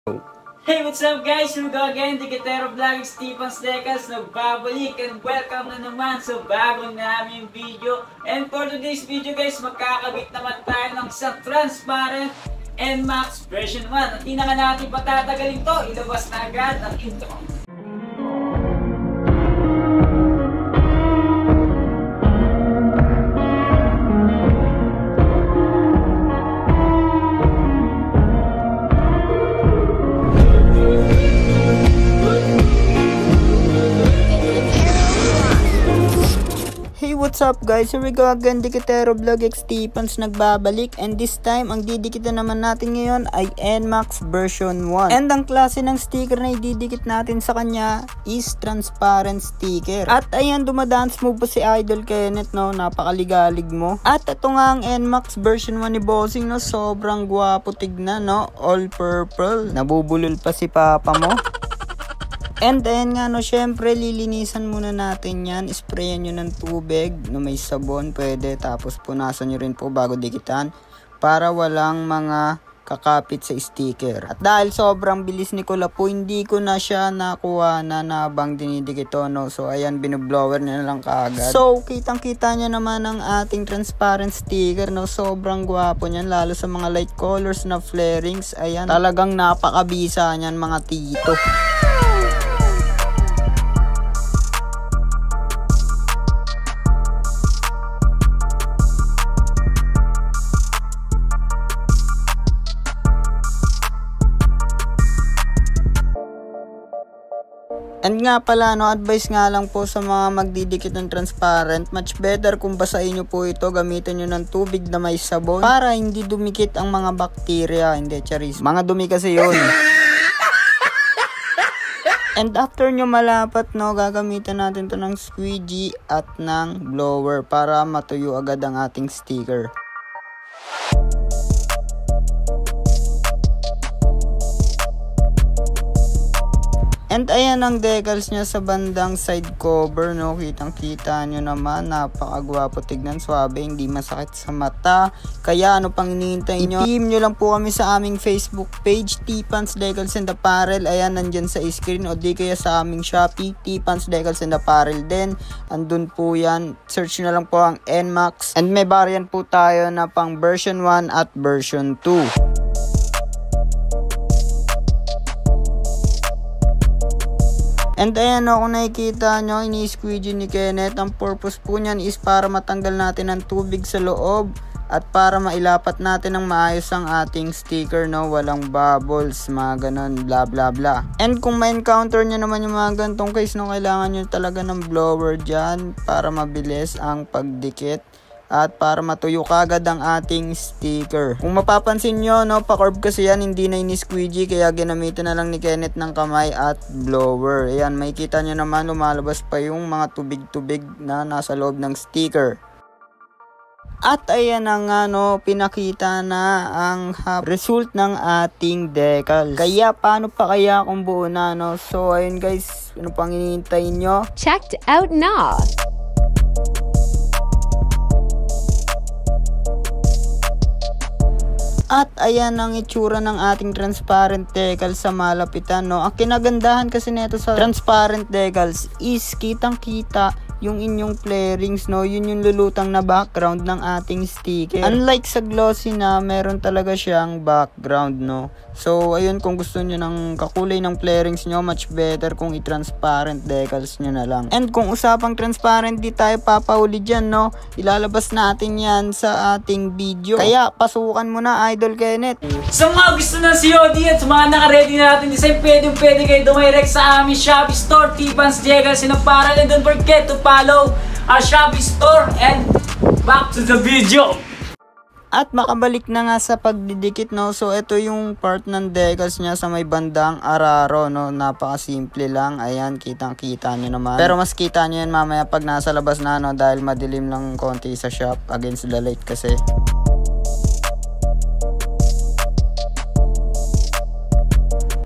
Hey, what's up guys? Here we go again, Dikitero Vlog, Stephen Decals, nagbabalik and welcome na naman sa bagong naming video. And for today's video guys, magkakabit naman tayo ng isang transparent NMAX version 1. At di na nga natin patatagalin to, ilabas na agad ang intro. Hey, what's up guys? Here we go again, Dikitero Vlog X Stevens nagbabalik, and this time ang didikitan naman natin ngayon ay NMAX version 1. And ang klase ng sticker na ididikit natin sa kanya is transparent sticker. At ayan, dumadance mo po si Idol Kenneth, no? Napakaligalig mo. At ito nga ang NMAX version 1 ni Bossing, no? Sobrang gwapo tignan, no? All purple. Nabubulol pa si papa mo. And then nga, no, syempre lilinisan muna natin yan. Sprayan nyo ng tubig no, may sabon pwede, tapos punasan nyo rin po bago dikitan para walang mga kakapit sa sticker. At dahil sobrang bilis ni Kula po, hindi ko na siya nakuha na nabang dinidikit to, no? So ayan, binublower na lang kaagad. So kitang kita nyo naman ang ating transparent sticker, no? Sobrang gwapo nyan, lalo sa mga light colors na flarings. Ayan, talagang napakabisa nyan mga tito. And nga pala, no, advice nga lang po sa mga magdidikit ng transparent, much better kung basahin nyo po ito, gamitin nyo ng tubig na may sabon para hindi dumikit ang mga bakterya. Hindi, charis. Mga dumi kasi yun. And after nyo malapat, no, gagamitan natin to ng squeegee at ng blower para matuyo agad ang ating sticker. And ayan ang decals niya sa bandang side cover, no? Kitang kita nyo naman, napakagwapo tignan, swabe, hindi masakit sa mata. Kaya ano pang hinihintay nyo? I-PM nyo lang po kami sa aming Facebook page, T-Pants Decals and Apparel. Ayan, nandyan sa screen, o di kaya sa aming Shopee, T-Pants Decals and Apparel din. Andun po yan, search nyo lang po ang NMAX. And may variant po tayo na pang version 1 at version 2. And ayan, no, kung nakikita nyo, ini-squeegee ni Kenneth. Ang purpose po niyan is para matanggal natin ang tubig sa loob at para mailapat natin ng maayos ang ating sticker, no? Walang bubbles, mga ganon, bla bla bla. And kung ma-encounter nyo naman yung mga ganitong case, no, kailangan nyo talaga ng blower dyan para mabilis ang pagdikit at para matuyo kagad ang ating sticker. Kung mapapansin nyo, no, pa-curve kasi yan, hindi na ini-squeegee, kaya ginamitan na lang ni Kenneth ng kamay at blower. Ayan, makikita nyo naman, lumalabas pa yung mga tubig-tubig na nasa loob ng sticker. At ayan na nga, no, pinakita na ang result ng ating decals. Kaya paano pa kaya kung buo na, no? So ayun guys, ano pang hinihintay nyo? Checked out now! At ayan ang itsura ng ating transparent decals sa malapitan, no? Ang kinagandahan kasi nito sa transparent decals is kitang-kita yung inyong flarings, no? Yun yung lulutang na background ng ating sticker. Unlike sa glossy na meron talaga siyang background, no? So ayun, kung gusto nyo ng kakulay ng flarings nyo, much better kung i-transparent decals nyo na lang. And kung usapang transparent, di tayo papahuli dyan, no? Ilalabas natin yan sa ating video. Kaya pasukan mo na, Idol Kenneth. Sa mga gusto ng COD at sa mga naka-ready na natin design, pwede kayo dumirect sa aming Shopee store, T-Pants Decals and Apparel. And don't forget to follow our Shopee store. And back to the video. At makabalik na nga sa pagdidikit, no? So ito yung part ng decals niya sa may bandang araro, no? Napakasimple lang. Ayan, kitang-kita nyo naman. Pero mas kita nyo yan mamaya pag nasa labas na, no? Dahil madilim lang konti sa shop against the light kasi.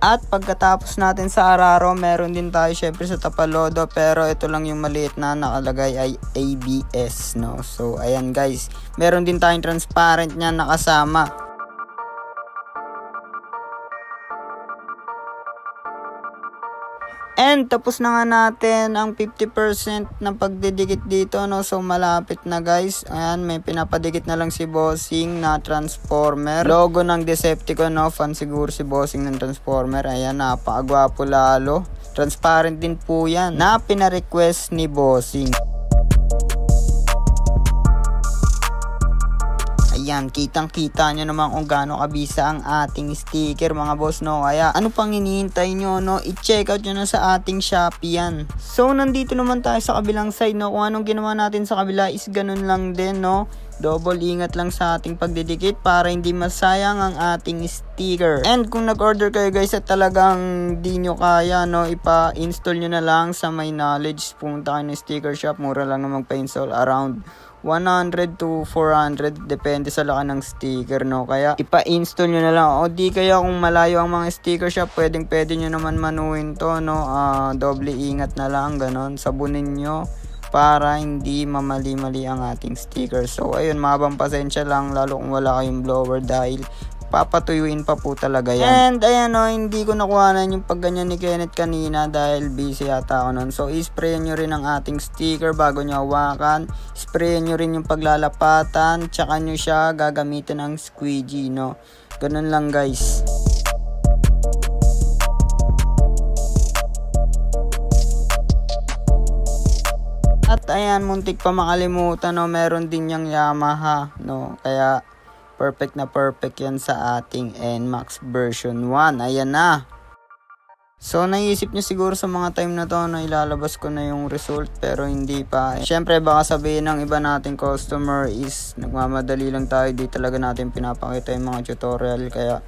At pagkatapos natin sa araro, meron din tayo syempre sa tapalodo, pero ito lang yung maliit na nakalagay ay ABS, no? So ayan guys, meron din tayong transparent niyan nakasama. And tapos na nga natin ang 50% ng pagdidikit dito, no. So malapit na guys. Ayan, may pinapadikit na lang si Bossing na Transformer. Logo ng Decepticon, no. Fan siguro si Bossing ng Transformer. Ayan, napakagwapo lalo. Transparent din po yan na pina-request ni Bossing. Ayan, kitang-kita nyo naman kung gaano kabisa ang ating sticker mga boss, no. Kaya ano pang hinihintay nyo, no? I-check out nyo na sa ating Shopee yan. So nandito naman tayo sa kabilang side, no. Kung anong ginawa natin sa kabila is ganun lang din, no. Double ingat lang sa ating pagdidikit para hindi masayang ang ating sticker. And kung nag-order kayo guys at talagang di nyo kaya, no, ipa-install nyo na lang sa My Knowledge. Pumunta kayo ng sticker shop, mura lang na magpa-install, around 100 to 400 depende sa laki ng sticker, no. Kaya ipa-install nyo na lang. O di kaya kung malayo ang mga sticker shop, pwede nyo naman manuin to, no. Doble ingat na lang, ganon. Sabunin nyo para hindi mamali-mali ang ating sticker. So ayun, mahabang pasensya lang lalo kung wala kayong blower dahil papatuyuin pa po talaga yan. And ayan, no, hindi ko nakuhanan yung pagganyan ni Kenneth kanina dahil busy yata ako nun. So isprayan nyo rin ang ating sticker bago nyo hawakan. Sprayan nyo rin yung paglalapatan, tsaka nyo siya gagamitin ng squeegee, no. Ganun lang guys. At ayan, muntik pa makalimutan, no, meron din yung Yamaha, no. Kaya perfect na perfect yan sa ating NMAX version 1. Ayan na. So naisip nyo siguro sa mga time na to na ilalabas ko na yung result, pero hindi pa. Syempre baka sabihin ng iba nating customer is nagmamadali lang tayo, di talaga natin pinapakita yung mga tutorial. Kaya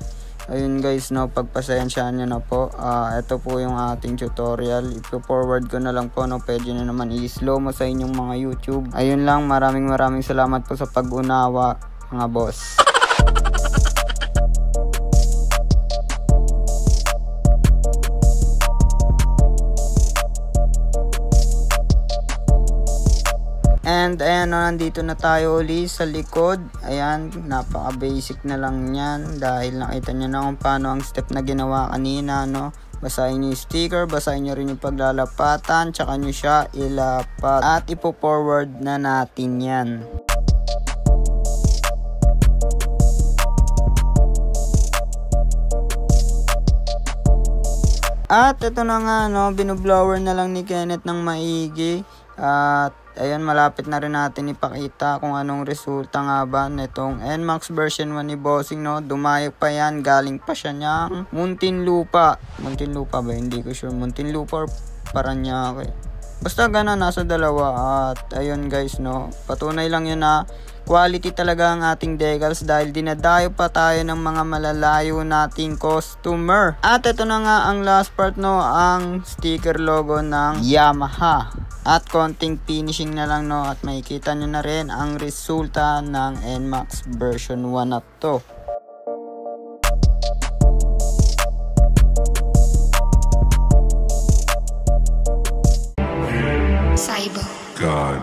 ayun guys, no, pagpasensyahan nyo na po. Ito po yung ating tutorial. Ipo-forward ko na lang po, no. Pwede na naman i-slow mo sa inyong mga YouTube. Ayun lang, maraming salamat po sa pag-unawa mga boss. And ayan, no, nandito na tayo uli sa likod. Ayan, napaka basic na lang yan dahil nakita nyo na kung paano ang step na ginawa kanina, no. Basahin nyo yung sticker, basahin nyo rin yung paglalapatan, tsaka nyo siya ilapat at ipo-forward na natin yan. At ito na nga, no, binublower na lang ni Kenneth ng maigi. At ayun, malapit na rin natin ipakita kung anong resulta nga ba nitong NMAX version 1 ni Bossing, no. Dumayo pa yan, galing pa siya niyang Muntinlupa. Muntinlupa ba? Hindi ko sure. Muntinlupa or Paranaque. Basta gano'n, nasa dalawa. At ayun guys, no, patunay lang yun na quality talaga ang ating decals dahil dinadayo pa tayo ng mga malalayo nating customer. At ito na nga ang last part, no, ang sticker logo ng Yamaha. At konting finishing na lang, no, at makikita nyo na rin ang resulta ng NMAX version 1 na to. Cyber God.